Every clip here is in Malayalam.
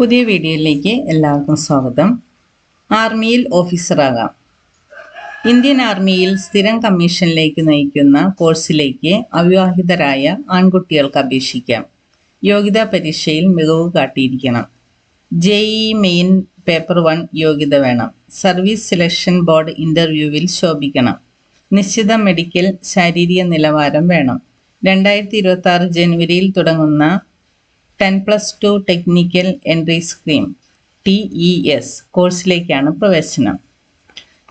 പുതിയ വീഡിയോയിലേക്ക് എല്ലാവർക്കും സ്വാഗതം. ആർമിയിൽ ഓഫീസറാകാം. ഇന്ത്യൻ ആർമിയിൽ സ്ഥിരം കമ്മീഷനിലേക്ക് നയിക്കുന്ന കോഴ്സിലേക്ക് അവിവാഹിതരായ ആൺകുട്ടികൾക്ക് അപേക്ഷിക്കാം. യോഗ്യതാ പരീക്ഷയിൽ മികവ് കാട്ടിയിരിക്കണം. JEE മെയിൻ പേപ്പർ 1 യോഗ്യത വേണം. സർവീസ് സെലക്ഷൻ ബോർഡ് ഇൻ്റർവ്യൂവിൽ ശോഭിക്കണം. നിശ്ചിത മെഡിക്കൽ ശാരീരിക നിലവാരം വേണം. 2026 ജനുവരിയിൽ തുടങ്ങുന്ന 10+2 ടെക്നിക്കൽ എൻട്രി സ്കീം TES കോഴ്സിലേക്കാണ് പ്രവേശനം.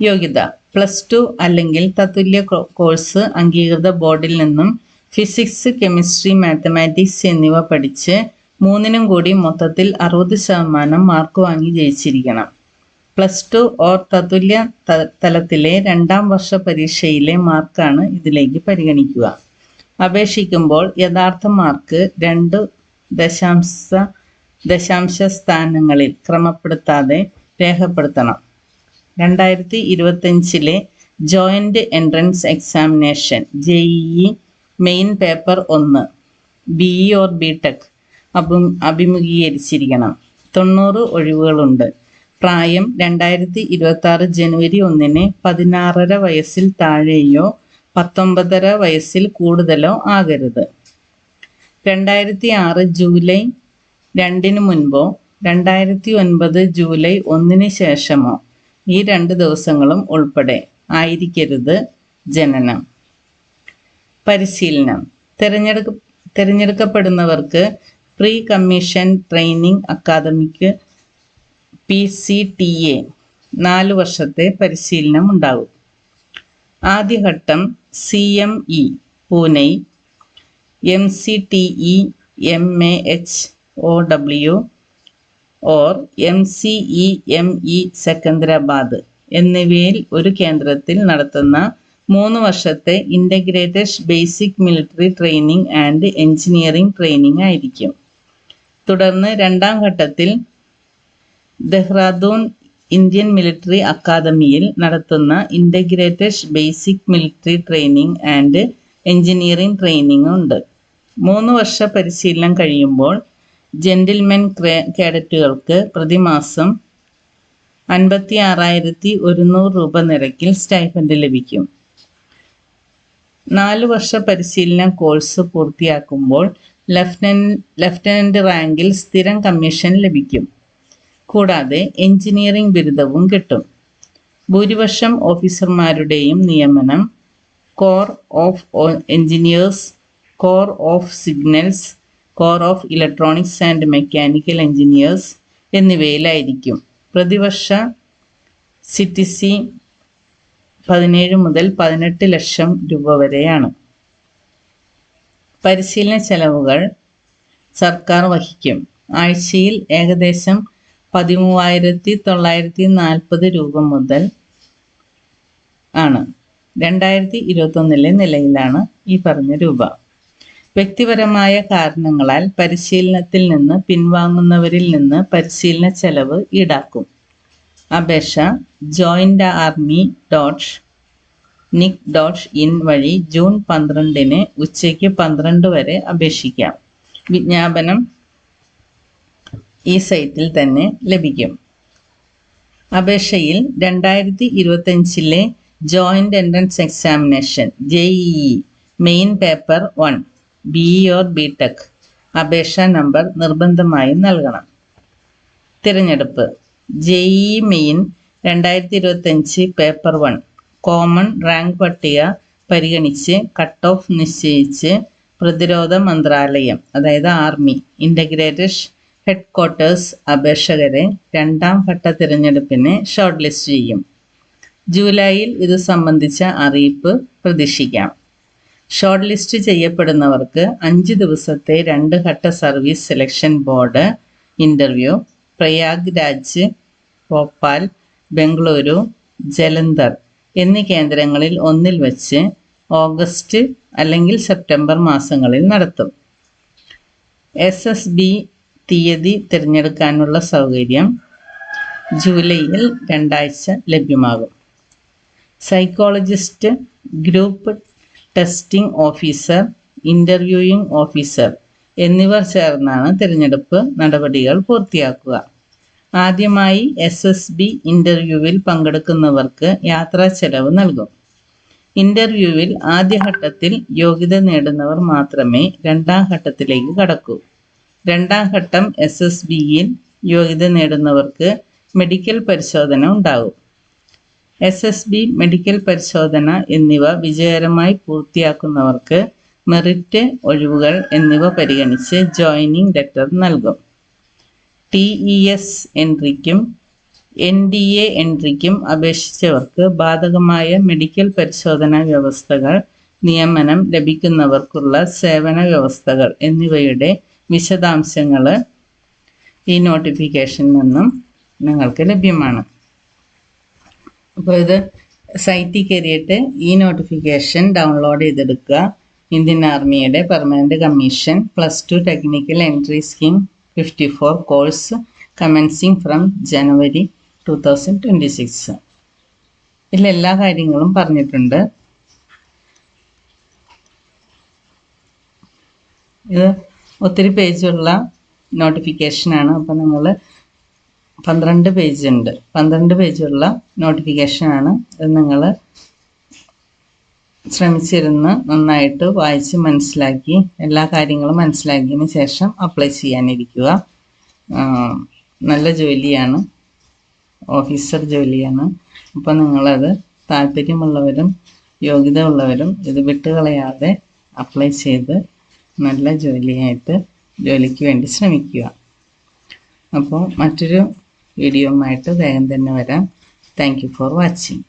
യോഗ്യത +2 അല്ലെങ്കിൽ തത്തുല്യ കോഴ്സ് അംഗീകൃത ബോർഡിൽ നിന്നും ഫിസിക്സ്, കെമിസ്ട്രി, മാത്തമാറ്റിക്സ് എന്നിവ പഠിച്ച് 3നും കൂടി മൊത്തത്തിൽ 60% മാർക്ക് വാങ്ങി ജയിച്ചിരിക്കണം. +2 ഓർ തത്തുല്യ തലത്തിലെ 2ാം വർഷ പരീക്ഷയിലെ മാർക്കാണ് ഇതിലേക്ക് പരിഗണിക്കുക. അപേക്ഷിക്കുമ്പോൾ യഥാർത്ഥ മാർക്ക് 2 ദശാംശ സ്ഥാനങ്ങളിൽ ക്രമപ്പെടുത്താതെ രേഖപ്പെടുത്തണം. 2025 joint entrance examination JEE main paper 1 BE or BTech അഭിമുഖീകരിച്ചിരിക്കണം. 90 ഒഴിവുകളുണ്ട്. പ്രായം 2026 ജനുവരി 1 16.5 വയസ്സിൽ താഴെയോ 19.5 വയസ്സിൽ കൂടുതലോ ആകരുത്. 2006 ജൂലൈ 2 മുൻപോ 2009 ജൂലൈ 1 ശേഷമോ ഈ 2 ദിവസങ്ങളും ഉൾപ്പെടെ ആയിരിക്കരുത് ജനനം. പരിശീലനം. തിരഞ്ഞെടുക്കപ്പെടുന്നവർക്ക് പ്രീ കമ്മീഷൻ ട്രെയിനിങ് അക്കാദമിക്ക് PCTA 4 വർഷത്തെ പരിശീലനം ഉണ്ടാകും. ആദ്യഘട്ടം CME Pune, MCTE MAHOW or MCEME Secunderabad എന്നിവയിൽ ഒരു കേന്ദ്രത്തിൽ നടത്തുന്ന 3 വർഷത്തെ integrated basic military training and engineering training ആയിരിക്കും. തുടർന്ന് 2ാം ഘട്ടത്തിൽ ദെഹ്റാദൂൺ ഇന്ത്യൻ മിലിറ്ററി അക്കാദമിയിൽ നടത്തുന്ന integrated basic military training and engineering training ഉണ്ട്. 3 വർഷ പരിശീലനം കഴിയുമ്പോൾ ജെന്റിൽമെൻ കേഡറ്റുകൾക്ക് പ്രതിമാസം 56,100 രൂപ നിരക്കിൽ സ്റ്റൈഫൻഡ് ലഭിക്കും. 4 വർഷ പരിശീലന കോഴ്സ് പൂർത്തിയാക്കുമ്പോൾ ലഫ്റ്റനന്റ് റാങ്കിൽ സ്ഥിരം കമ്മീഷൻ ലഭിക്കും. കൂടാതെ എഞ്ചിനീയറിംഗ് ബിരുദവും കിട്ടും. ഭൂരിപക്ഷം ഓഫീസർമാരുടെയും നിയമനം corps of engineers, corps of signals, corps of electronics and mechanical engineers എന്നിവയിലായിരിക്കും. പ്രതിവർഷ CTC 17 മുതൽ 18 ലക്ഷം രൂപ വരെയാണ്. പരിശീലന ചെലവുകൾ സർക്കാർ വഹിക്കും. ആഴ്ചയിൽ ഏകദേശം 13,940 രൂപ മുതൽ ആണ്. 2021 നിലയിലാണ് ഈ പറഞ്ഞ രൂപ. വ്യക്തിപരമായ കാരണങ്ങളാൽ പരിശീലനത്തിൽ നിന്ന് പിൻവാങ്ങുന്നവരിൽ നിന്ന് പരിശീലന ചെലവ് ഈടാക്കും. അപേക്ഷ jointhearmy.nic.in വഴി ജൂൺ 12 ഉച്ചയ്ക്ക് 12 വരെ അപേക്ഷിക്കാം. വിജ്ഞാപനം ഈ സൈറ്റിൽ തന്നെ ലഭിക്കും. അപേക്ഷയിൽ 2025 joint entrance examination JEE main paper 1 BE or BTech അപേക്ഷാ നമ്പർ നിർബന്ധമായും നൽകണം. തിരഞ്ഞെടുപ്പ്. JEE main 2025 paper 1 common rank പട്ടിക പരിഗണിച്ച് കട്ട് ഓഫ് നിശ്ചയിച്ച് പ്രതിരോധ മന്ത്രാലയം അതായത് ആർമി ഇൻ്റഗ്രേറ്റഡ് ഹെഡ്ക്വാർട്ടേഴ്സ് അപേക്ഷകരെ 2ാം ഘട്ട തിരഞ്ഞെടുപ്പിന് ഷോർട്ട് ലിസ്റ്റ് ചെയ്യും. ജൂലൈയിൽ ഇത് സംബന്ധിച്ച അറിയിപ്പ് പ്രതീക്ഷിക്കാം. ഷോർട്ട് ലിസ്റ്റ് ചെയ്യപ്പെടുന്നവർക്ക് 5 ദിവസത്തെ 2 ഘട്ട service selection board interview Prayagraj, Bhopal, Bengaluru, Jalandhar എന്നീ കേന്ദ്രങ്ങളിൽ ഒന്നിൽ വച്ച് ഓഗസ്റ്റ് അല്ലെങ്കിൽ സെപ്റ്റംബർ മാസങ്ങളിൽ നടത്തും. SSB തീയതി തിരഞ്ഞെടുക്കാനുള്ള സൗകര്യം ജൂലൈയിൽ 2 ആഴ്ച ലഭ്യമാകും. Psychologist, group testing officer, interviewing officer എന്നിവർ ചേർന്നാണ് തിരഞ്ഞെടുപ്പ് നടപടികൾ പൂർത്തിയാക്കുക. ആദ്യമായി SSB ഇന്റർവ്യൂവിൽ പങ്കെടുക്കുന്നവർക്ക് യാത്രാ ചെലവ് നൽകും. ഇന്റർവ്യൂവിൽ ആദ്യഘട്ടത്തിൽ യോഗ്യത നേടുന്നവർ മാത്രമേ രണ്ടാം ഘട്ടത്തിലേക്ക് കടക്കൂ. രണ്ടാം ഘട്ടം SSBയിൽ യോഗ്യത നേടുന്നവർക്ക് മെഡിക്കൽ പരിശോധന ഉണ്ടാകും. SSB മെഡിക്കൽ പരിശോധന എന്നിവ വിജയകരമായി പൂർത്തിയാക്കുന്നവർക്ക് മെറിറ്റ്, ഒഴിവുകൾ എന്നിവ പരിഗണിച്ച് ജോയിനിങ് ലെറ്റർ നൽകും. TES എൻട്രിക്കും NDA എൻട്രിക്കും അപേക്ഷിച്ചവർക്ക് ബാധകമായ മെഡിക്കൽ പരിശോധനാ വ്യവസ്ഥകൾ, നിയമനം ലഭിക്കുന്നവർക്കുള്ള സേവന വ്യവസ്ഥകൾ എന്നിവയുടെ വിശദാംശങ്ങൾ ഈ നോട്ടിഫിക്കേഷനിൽ നിന്നും നിങ്ങൾക്ക് ലഭ്യമാണ്. അപ്പോൾ ഇത് സൈറ്റിൽ കയറിയിട്ട് ഈ നോട്ടിഫിക്കേഷൻ ഡൗൺലോഡ് ചെയ്തെടുക്കുക. ഇന്ത്യൻ ആർമിയുടെ permanent commission +2 technical entry scheme 54 course commencing from ജനുവരി 2026. ഇതിൽ എല്ലാ കാര്യങ്ങളും പറഞ്ഞിട്ടുണ്ട്. ഇത് ഒത്തിരി പേജുള്ള നോട്ടിഫിക്കേഷനാണ്. അപ്പോൾ നിങ്ങൾ 12 പേജ് ഉണ്ട്. 12 പേജുള്ള നോട്ടിഫിക്കേഷനാണ്. അത് നിങ്ങൾ ശ്രമിച്ചിരുന്ന് നന്നായിട്ട് വായിച്ച് മനസ്സിലാക്കി എല്ലാ കാര്യങ്ങളും മനസ്സിലാക്കിയതിന് ശേഷം അപ്ലൈ ചെയ്യാനിരിക്കുക. നല്ല ജോലിയാണ്, ഓഫീസർ ജോലിയാണ്. അപ്പോൾ നിങ്ങളത് താല്പര്യമുള്ളവരും യോഗ്യത ഉള്ളവരും ഇത് വിട്ടുകളയാതെ അപ്ലൈ ചെയ്ത് നല്ല ജോലിക്ക് വേണ്ടി ശ്രമിക്കുക. അപ്പോൾ മറ്റൊരു വീഡിയോയുമായിട്ട് വേഗം തന്നെ വരാം. Thank you for watching.